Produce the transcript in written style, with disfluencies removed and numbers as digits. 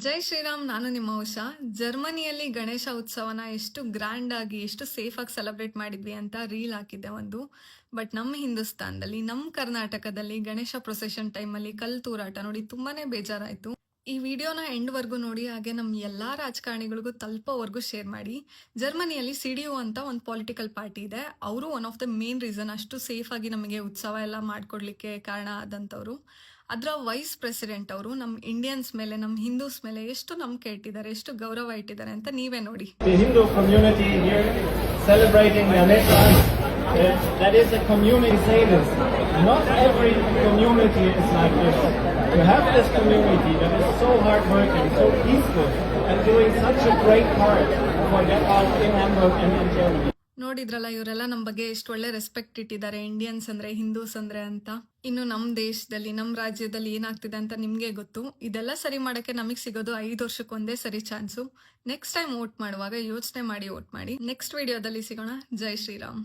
ಜೈ ಶ್ರೀರಾಮ್. ನಾನು ನಿಮ್ಮ ಉಷಾ. ಜರ್ಮನಿಯಲ್ಲಿ ಗಣೇಶ ಉತ್ಸವನ ಎಷ್ಟು ಗ್ರ್ಯಾಂಡ್ ಆಗಿ ಎಷ್ಟು ಸೇಫ್ ಆಗಿ ಸೆಲೆಬ್ರೇಟ್ ಮಾಡಿದ್ವಿ ಅಂತ ರೀಲ್ ಹಾಕಿದ್ದೆ ಒಂದು. ಬಟ್ ನಮ್ಮ ಹಿಂದೂಸ್ತಾನದಲ್ಲಿ ನಮ್ಮ ಕರ್ನಾಟಕದಲ್ಲಿ ಗಣೇಶ ಪ್ರೊಸೆಷನ್ ಟೈಮಲ್ಲಿ ಕಲ್ ತೂರಾಟ ನೋಡಿ ತುಂಬಾನೇ ಬೇಜಾರಾಯ್ತು. ಈ ವಿಡಿಯೋನ ಎಂಡ್ವರೆಗೂ ನೋಡಿ, ಹಾಗೆ ನಮ್ಮ ಎಲ್ಲಾ ರಾಜಕಾರಣಿಗಳಿಗೂ ತಲುಪೋವರೆಗೂ ಶೇರ್ ಮಾಡಿ. ಜರ್ಮನಿಯಲ್ಲಿ CDU ಅಂತ ಒಂದು ಪೊಲಿಟಿಕಲ್ ಪಾರ್ಟಿ ಇದೆ. ಅವರು one of the main reason ಅಷ್ಟು ಸೇಫ್ ಆಗಿ ನಮಗೆ ಉತ್ಸವ ಎಲ್ಲ ಮಾಡ್ಕೊಡ್ಲಿಕ್ಕೆ ಕಾರಣ ಆದಂಥವ್ರು. ಅದರ ವೈಸ್ ಪ್ರೆಸಿಡೆಂಟ್ ಅವರು ನಮ್ಮ ಇಂಡಿಯನ್ಸ್ ಮೇಲೆ, ನಮ್ಮ ಹಿಂದೂಸ್ ಮೇಲೆ ಎಷ್ಟು ನಂಬಿಕೆ ಇಟ್ಟಿದ್ದಾರೆ, ಎಷ್ಟು ಗೌರವ ಇಟ್ಟಿದ್ದಾರೆ ಅಂತ ನೀವೇ ನೋಡಿ. The Hindu community here celebrating Ganesha, that is a community savings. Not every community is like this. To have this community that is so hardworking, so peaceful, and doing such a great part for Nepal in Hamburg and in Germany. ನೋಡಿದ್ರಲ್ಲ, ಇವರೆಲ್ಲ ನಮ್ಮ ಬಗ್ಗೆ ಎಷ್ಟು ಒಳ್ಳೆ respect ಇಟ್ಟಿದ್ದಾರೆ, Indians ಅಂದ್ರೆ, ಹಿಂದೂಸ್ ಅಂದ್ರೆ ಅಂತ. ಇನ್ನು ನಮ್ಮ ದೇಶದಲ್ಲಿ, ನಮ್ಮ ರಾಜ್ಯದಲ್ಲಿ ಏನಾಗ್ತಿದೆ ಅಂತ ನಿಮ್ಗೆ ಗೊತ್ತು. ಇದೆಲ್ಲ ಸರಿ ಮಾಡಕ್ಕೆ ನಮಗೆ ಸಿಗೋದು 5 ವರ್ಷಕ್ಕೊಂದೇ ಸರಿ ಚಾನ್ಸು. ನೆಕ್ಸ್ಟ್ ಟೈಮ್ ವೋಟ್ ಮಾಡುವಾಗ ಯೋಚನೆ ಮಾಡಿ ವೋಟ್ ಮಾಡಿ. ನೆಕ್ಸ್ಟ್ ವಿಡಿಯೋದಲ್ಲಿ ಸಿಗೋಣ. ಜೈ ಶ್ರೀರಾಮ್.